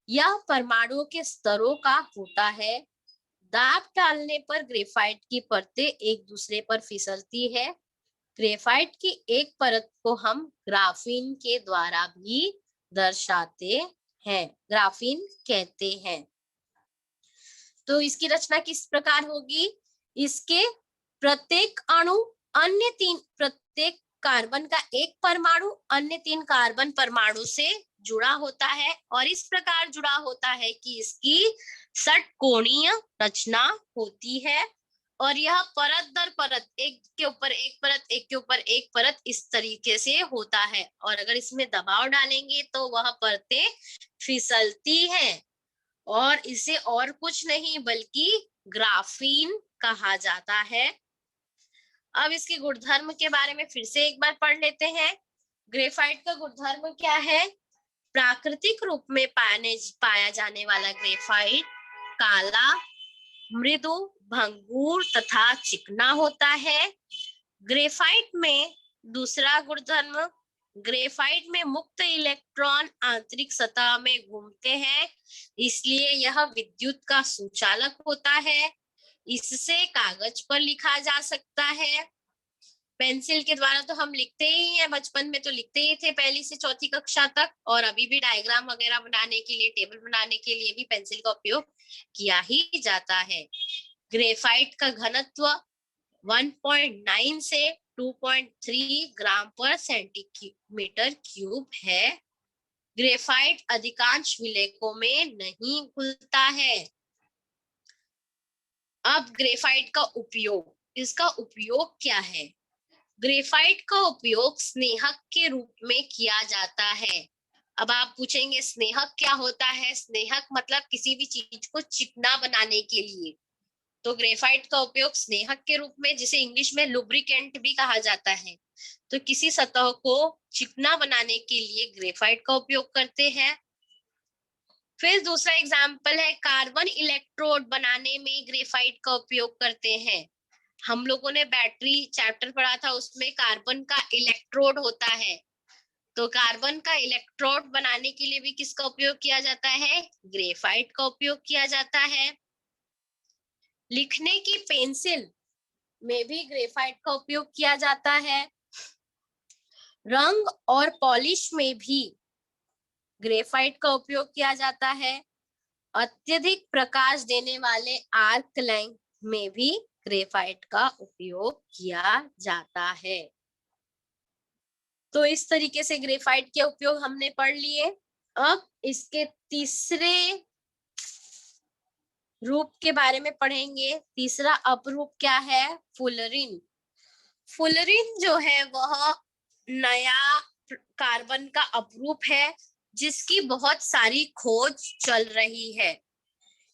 या परमाणुओं के स्तरों का होता है। दाब डालने पर ग्रेफाइट की परतें एक दूसरे पर फिसलती है। ग्रेफाइट की एक परत को हम ग्राफीन के द्वारा भी दर्शाते हैं, ग्राफीन कहते हैं। तो इसकी रचना किस प्रकार होगी? इसके प्रत्येक अणु अन्य 3, प्रत्येक कार्बन का एक परमाणु अन्य 3 कार्बन परमाणु से जुड़ा होता है और इस प्रकार जुड़ा होता है कि इसकी षटकोणीय रचना होती है और यह परत दर परत, एक के ऊपर एक परत, एक के ऊपर एक परत, इस तरीके से होता है। और अगर इसमें दबाव डालेंगे तो वह परतें फिसलती हैं और इसे और कुछ नहीं बल्कि ग्राफीन कहा जाता है। अब इसके गुणधर्म के बारे में फिर से एक बार पढ़ लेते हैं। ग्रेफाइट का गुणधर्म क्या है? प्राकृतिक रूप में पाया जाने वाला ग्रेफाइट काला, मृदु, भंगूर तथा चिकना होता है। ग्रेफाइट में दूसरा गुणधर्म, ग्रेफाइट में मुक्त इलेक्ट्रॉन आंतरिक सतह में घूमते हैं, इसलिए यह विद्युत का सुचालक होता है। इससे कागज पर लिखा जा सकता है। पेंसिल के द्वारा तो हम लिखते ही हैं, बचपन में तो लिखते ही थे, पहली से चौथी कक्षा तक, और अभी भी डायग्राम वगैरह बनाने के लिए, टेबल बनाने के लिए भी पेंसिल का उपयोग किया ही जाता है। ग्रेफाइट का घनत्व 1.9 से 2.3 ग्राम पर सेंटीमीटर क्यूब है। ग्रेफाइट अधिकांश विलयकों में नहीं घुलता है। अब ग्रेफाइट का उपयोग, इसका उपयोग क्या है? ग्रेफाइट का उपयोग स्नेहक के रूप में किया जाता है। अब आप पूछेंगे स्नेहक क्या होता है? स्नेहक मतलब किसी भी चीज को चिकना बनाने के लिए। तो ग्रेफाइट का उपयोग स्नेहक के रूप में, जिसे इंग्लिश में लुब्रिकेंट भी कहा जाता है, तो किसी सतह को चिकना बनाने के लिए ग्रेफाइट का उपयोग करते हैं। फिर दूसरा एग्जाम्पल है, कार्बन इलेक्ट्रोड बनाने में ग्रेफाइट का उपयोग करते हैं। हम लोगों ने बैटरी चैप्टर पढ़ा था, उसमें कार्बन का इलेक्ट्रोड होता है, तो कार्बन का इलेक्ट्रोड बनाने के लिए भी किसका उपयोग किया जाता है? ग्रेफाइट का उपयोग किया जाता है। लिखने की पेंसिल में भी ग्रेफाइट का उपयोग किया जाता है। रंग और पॉलिश में भी ग्रेफाइट का उपयोग किया जाता है। अत्यधिक प्रकाश देने वाले आर्क लैंप में भी ग्रेफाइट का उपयोग किया जाता है। तो इस तरीके से ग्रेफाइट के उपयोग हमने पढ़ लिए। अब इसके तीसरे रूप के बारे में पढ़ेंगे। तीसरा अपरूप क्या है? फुलरिन। फुलरिन जो है वह नया कार्बन का अपरूप है, जिसकी बहुत सारी खोज चल रही है।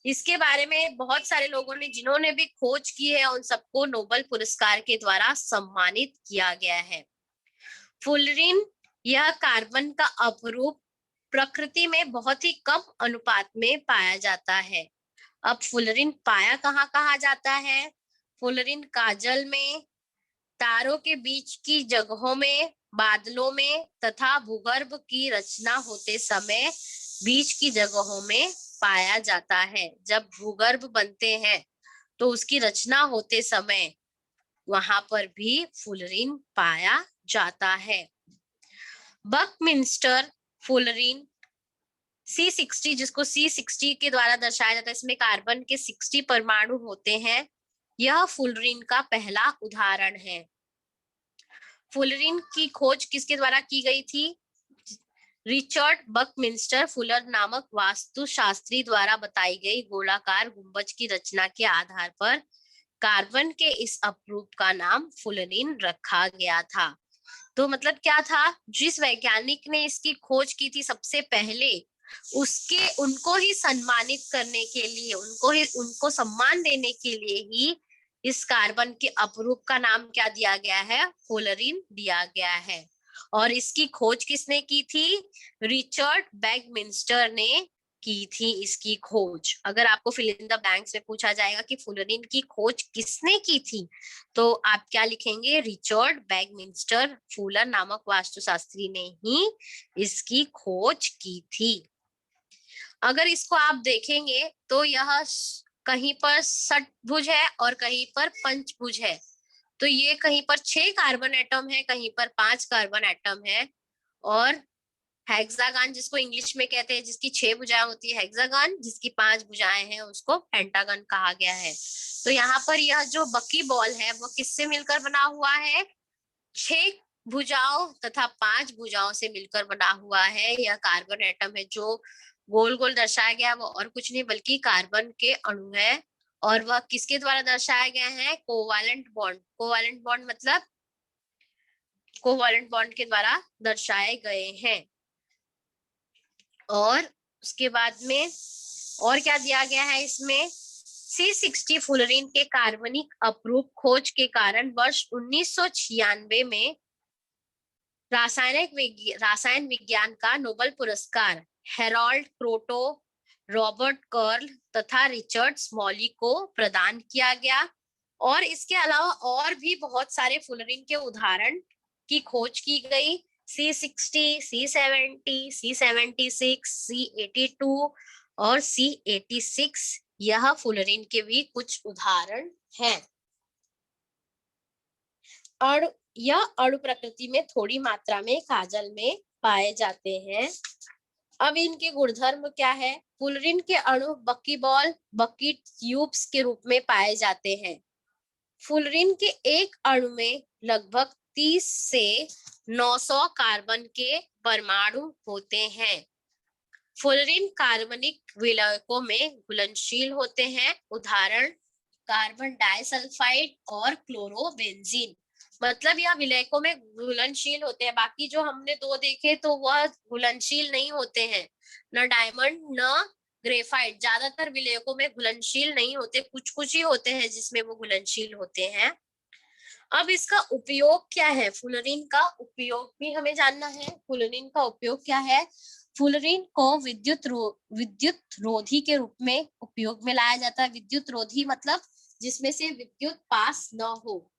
इसके बारे में बहुत सारे लोगों ने, जिन्होंने भी खोज की है, उन सबको नोबेल पुरस्कार के द्वारा सम्मानित किया गया है। फुलरिन यह कार्बन का अपरूप प्रकृति में बहुत ही कम अनुपात में पाया जाता है। अब फुलरिन पाया कहाँ जाता है? फुलरिन काजल में, तारों के बीच की जगहों में, बादलों में तथा भूगर्भ की रचना होते समय बीच की जगहों में पाया जाता है। जब भूगर्भ बनते हैं तो उसकी रचना होते समय वहां पर भी फुलरिन पाया जाता है। बकमिंस्टर फुलरिन C60, जिसको C60 के द्वारा दर्शाया जाता है, इसमें कार्बन के 60 परमाणु होते हैं। यह फुलरिन का पहला उदाहरण है। फुलरिन की खोज किसके द्वारा की गई थी? रिचर्ड बकमिंस्टर फुलर नामक वास्तुशास्त्री द्वारा बताई गई गोलाकार गुंबज की रचना के आधार पर कार्बन के इस अपरूप का नाम फुलरिन रखा गया था। तो मतलब क्या था? जिस वैज्ञानिक ने इसकी खोज की थी सबसे पहले, उनको ही सम्मानित करने के लिए, उनको सम्मान देने के लिए ही इस कार्बन के अपरूप का नाम क्या दिया गया है? फुलरिन दिया गया है। और इसकी खोज किसने की थी? रिचर्ड बकमिंस्टर ने की थी इसकी खोज। अगर आपको फिल इन द ब्लैंक्स में पूछा जाएगा कि फुलरिन की खोज किसने की थी, तो आप क्या लिखेंगे? रिचर्ड बकमिंस्टर फुलर नामक वास्तुशास्त्री ने ही इसकी खोज की थी। अगर इसको आप देखेंगे तो यह कहीं पर षटभुज है और कहीं पर पंचभुज है। तो ये कहीं पर 6 कार्बन एटम है, कहीं पर 5 कार्बन एटम है। और हेक्सागन, जिसको इंग्लिश में कहते हैं, जिसकी 6 भुजाएं होती है हेक्सागन, जिसकी 5 भुजाएं हैं उसको पेंटागन कहा गया है। तो यहाँ पर यह जो बकी बॉल है वो किससे मिलकर बना हुआ है? 6 भुजाओं तथा 5 भुजाओं से मिलकर बना हुआ है। यह कार्बन एटम है। जो गोल गोल दर्शाया गया वो और कुछ नहीं बल्कि कार्बन के अणु है। और वह किसके द्वारा दर्शाया गया है? Covalent bond. कोवालेंट बॉन्ड मतलब कोवालेंट बॉन्ड के द्वारा दर्शाए गए हैं। और उसके बाद में और क्या दिया गया है इसमें? C60 फुलरिन के कार्बनिक अपरूप खोज के कारण वर्ष 1996 में रसायन विज्ञान का नोबेल पुरस्कार हेरोल्ड क्रोटो, रॉबर्ट कर्ल तथा रिचर्ड स्मॉली को प्रदान किया गया। और इसके अलावा और भी बहुत सारे फुलरिन के उदाहरण की खोज की गई। C60, C70, C76, C82 और C86 यह फुलरिन के भी कुछ उदाहरण हैं। और यह अणु प्रकृति में थोड़ी मात्रा में काजल में पाए जाते हैं। अब इनके गुणधर्म क्या है? फुलरिन के अणु बकीबॉल, बकी ट्यूब्स के रूप में पाए जाते हैं। फुलरिन के एक अणु में लगभग 30 से 900 कार्बन के परमाणु होते हैं। फुलरिन कार्बनिक विलयकों में घुलनशील होते हैं। उदाहरण कार्बन डाइसल्फाइड और क्लोरोबेंजीन। मतलब यह विलयकों में घुलनशील होते हैं। बाकी जो हमने 2 देखे तो वह घुलनशील नहीं होते हैं, न डायमंड न ग्रेफाइट ज्यादातर विलेयकों में घुलनशील नहीं होते, कुछ कुछ ही होते हैं जिसमें वो घुलनशील होते हैं। अब इसका उपयोग क्या है, फुलरीन का उपयोग भी हमें जानना है। फुलरीन का उपयोग क्या है? फुलरीन को विद्युत रोधी के रूप में उपयोग में लाया जाता है। विद्युत रोधी मतलब जिसमें से विद्युत पास न हो,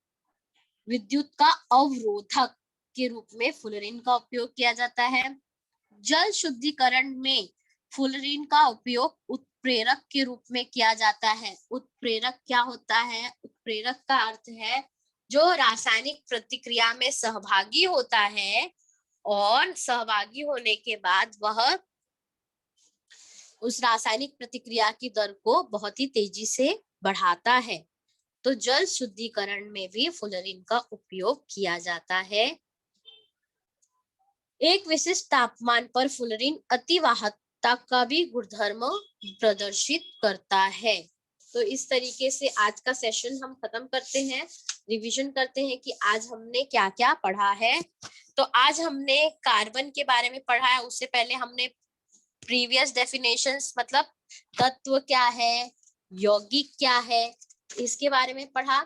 विद्युत का अवरोधक के रूप में फुलरीन का उपयोग किया जाता है। जल शुद्धिकरण में फुलरीन का उपयोग उत्प्रेरक के रूप में किया जाता है। उत्प्रेरक क्या होता है? उत्प्रेरक का अर्थ है जो रासायनिक प्रतिक्रिया में सहभागी होता है और सहभागी होने के बाद वह उस रासायनिक प्रतिक्रिया की दर को बहुत ही तेजी से बढ़ाता है। तो जल शुद्धिकरण में भी फुलरीन का उपयोग किया जाता है। एक विशिष्ट तापमान पर फुलरीन अतिवाहकता का भी गुणधर्म प्रदर्शित करता है। तो इस तरीके से आज का सेशन हम खत्म करते हैं। रिवीजन करते हैं कि आज हमने क्या क्या पढ़ा है। तो आज हमने कार्बन के बारे में पढ़ा है। उससे पहले हमने प्रीवियस डेफिनेशंस मतलब तत्व क्या है, यौगिक क्या है, इसके बारे में पढ़ा।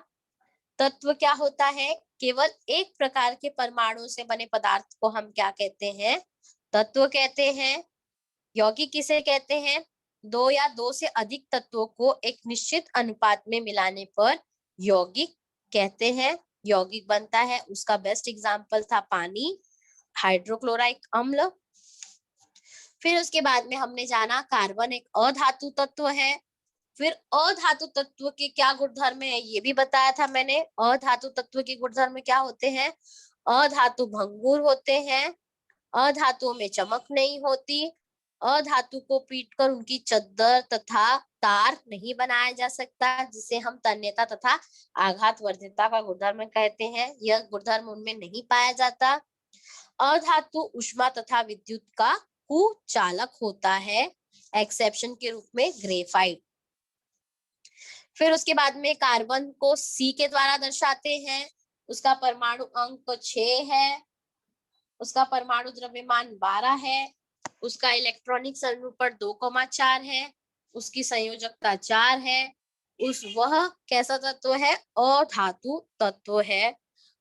तत्व क्या होता है? केवल एक प्रकार के परमाणु से बने पदार्थ को हम क्या कहते हैं? तत्व कहते हैं। यौगिक किसे कहते हैं? दो या दो से अधिक तत्वों को एक निश्चित अनुपात में मिलाने पर यौगिक कहते हैं। यौगिक बनता है। उसका बेस्ट एग्जाम्पल था पानी, हाइड्रोक्लोराइक अम्ल। फिर उसके बाद में हमने जाना कार्बन एक अधातु तत्व है। फिर अधातु तत्व के क्या गुणधर्म है ये भी बताया था मैंने। अधातु तत्व के गुणधर्म क्या होते हैं? अधातु भंगुर होते हैं, अधातुओं में चमक नहीं होती, अधातु को पीटकर उनकी चद्दर तथा तार नहीं बनाया जा सकता, जिसे हम तन्यता तथा आघातवर्तीयता का गुणधर्म कहते हैं। यह गुणधर्म उनमें नहीं पाया जाता। अधातु ऊष्मा तथा विद्युत का कुचालक होता है, एक्सेप्शन के रूप में ग्रेफाइट। फिर उसके बाद में कार्बन को सी के द्वारा दर्शाते हैं। उसका परमाणु अंक 6 है, उसका परमाणु द्रव्यमान 12 है, उसका इलेक्ट्रॉनिक संरूपण 2,4 है, उसकी संयोजकता 4 है। वह कैसा तत्व है? अधातु तत्व है।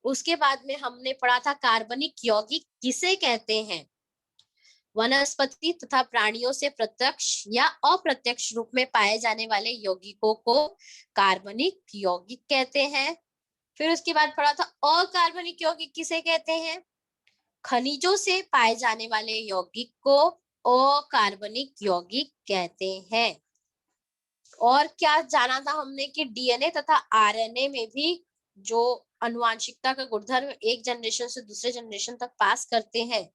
उसके बाद में हमने पढ़ा था कार्बनिक यौगिक किसे कहते हैं? वनस्पति तथा प्राणियों से प्रत्यक्ष या अप्रत्यक्ष रूप में पाए जाने वाले यौगिकों को कार्बनिक यौगिक कहते हैं। फिर उसके बाद पढ़ा था अकार्बनिक यौगिक किसे कहते हैं? खनिजों से पाए जाने वाले यौगिक को अकार्बनिक यौगिक कहते हैं। और क्या जाना था हमने कि डीएनए तथा आरएनए में भी जो अनुवांशिकता का गुणधर्म एक जनरेशन से दूसरे जनरेशन तक पास करते हैं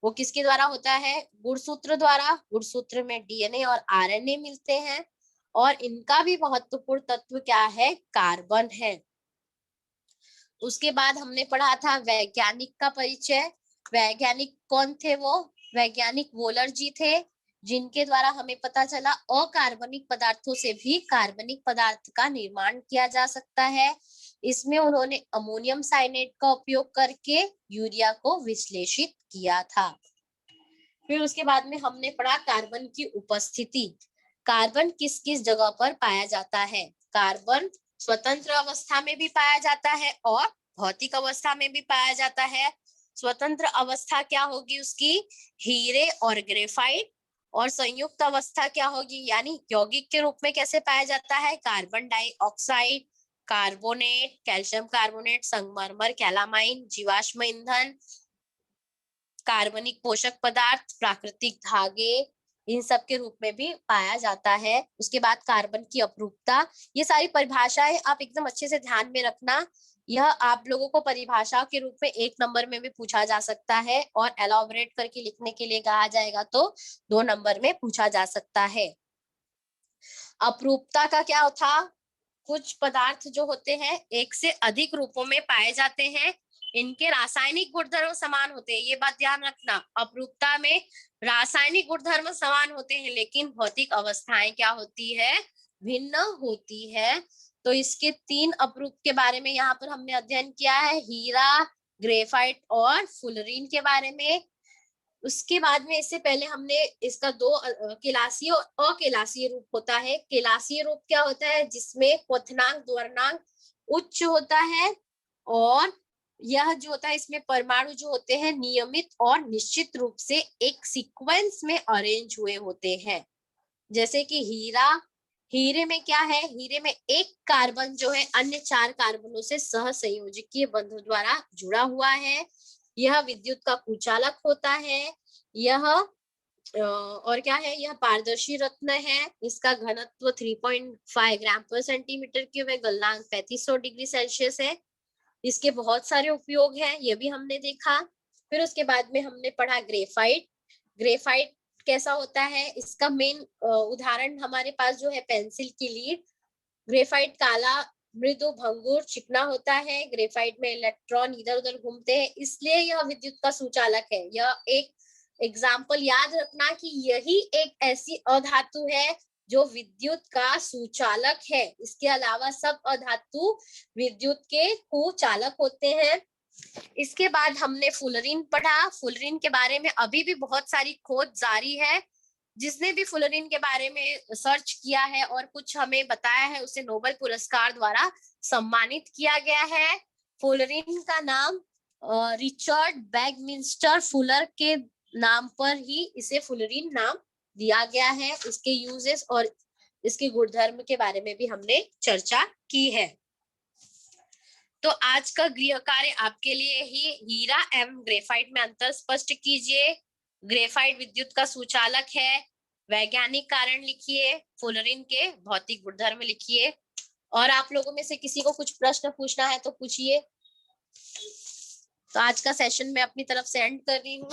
वो किसके द्वारा होता है? गुणसूत्र द्वारा। गुणसूत्र में डीएनए और आरएनए मिलते हैं और इनका भी महत्वपूर्ण तत्व क्या है? कार्बन है। उसके बाद हमने पढ़ा था वैज्ञानिक का परिचय। वैज्ञानिक कौन थे? वो वैज्ञानिक वोलर जी थे, जिनके द्वारा हमें पता चला अकार्बनिक पदार्थों से भी कार्बनिक पदार्थ का निर्माण किया जा सकता है। इसमें उन्होंने अमोनियम साइनेट का उपयोग करके यूरिया को विश्लेषित किया था। फिर उसके बाद में हमने पढ़ा कार्बन की उपस्थिति। कार्बन किस किस जगह पर पाया जाता है? कार्बन स्वतंत्र अवस्था में भी पाया जाता है और भौतिक अवस्था में भी पाया जाता है। स्वतंत्र अवस्था क्या होगी उसकी? हीरे और ग्रेफाइट। और संयुक्त अवस्था क्या होगी? यानी यौगिक के रूप में कैसे पाया जाता है? Carbon dioxide, carbonate, calcium carbonate, संगमरमर, कैलामाइन, जीवाश्म ईंधन, कार्बनिक पोषक पदार्थ, प्राकृतिक धागे, इन सब के रूप में भी पाया जाता है। उसके बाद कार्बन की अपरूपता। ये सारी परिभाषाएं आप एकदम अच्छे से ध्यान में रखना। यह आप लोगों को परिभाषा के रूप में 1 नंबर में भी पूछा जा सकता है और एलॉबरेट करके लिखने के लिए कहा जाएगा तो 2 नंबर में पूछा जा सकता है। अपरूपता का क्या था? कुछ पदार्थ जो होते हैं एक से अधिक रूपों में पाए जाते हैं, इनके रासायनिक गुणधर्म समान होते हैं। ये बात ध्यान रखना, अपरूपता में रासायनिक गुणधर्म समान होते हैं लेकिन भौतिक अवस्थाएं क्या होती है? भिन्न होती है। तो इसके 3 अपरूप के बारे में यहाँ पर हमने अध्ययन किया है, हीरा, ग्रेफाइट और फुलरीन के बारे में। उसके बाद में इससे पहले हमने इसका दो केलासीय और अकेलासीय रूप होता है। केलासीय रूप क्या होता है? जिसमें क्वथनांक द्वरनांक उच्च होता है और यह जो होता है इसमें परमाणु जो होते हैं नियमित और निश्चित रूप से एक सीक्वेंस में अरेंज हुए होते हैं। जैसे कि हीरे में क्या है? हीरे में एक कार्बन जो है अन्य 4 कार्बनों से सहसंयोजकीय बंधों द्वारा जुड़ा हुआ है। यह विद्युत का कुचालक होता है। यह और क्या है? यह पारदर्शी रत्न है। इसका घनत्व 3.5 ग्राम पर सेंटीमीटर क्यूब है। गलनांक 3500 डिग्री सेल्सियस है। इसके बहुत सारे उपयोग हैं, ये भी हमने देखा। फिर उसके बाद में हमने पढ़ा ग्रेफाइट। ग्रेफाइट कैसा होता है? इसका मेन उदाहरण हमारे पास जो है पेंसिल की लीड। ग्रेफाइट काला, मृदु, भंगुर, चिकना होता है। ग्रेफाइट में इलेक्ट्रॉन इधर उधर घूमते हैं, इसलिए यह विद्युत का सुचालक है। यह एक एग्जाम्पल याद रखना कि यही एक ऐसी अधातु है जो विद्युत का सुचालक है। इसके अलावा सब अधातु विद्युत के कुचालक होते हैं। इसके बाद हमने फुलरिन पढ़ा। फुलरिन के बारे में अभी भी बहुत सारी खोज जारी है। जिसने भी फुलरिन के बारे में सर्च किया है और कुछ हमें बताया है, उसे नोबेल पुरस्कार द्वारा सम्मानित किया गया है। फुलरिन का नाम रिचर्ड बैगमिंस्टर फुलर के नाम पर ही इसे फुलरिन नाम दिया गया है। इसके यूजेस और इसके गुणधर्म के बारे में भी हमने चर्चा की है। तो आज का गृह कार्य आपके लिए ही हीरा एवं ग्रेफाइट में अंतर स्पष्ट कीजिए। ग्रेफाइट विद्युत का सुचालक है। वैज्ञानिक कारण लिखिए। फुलरिन के भौतिक गुणधर्म लिखिए। और आप लोगों में से किसी को कुछ प्रश्न पूछना है तो पूछिए। तो आज का सेशन मैं अपनी तरफ से एंड कर रही हूँ।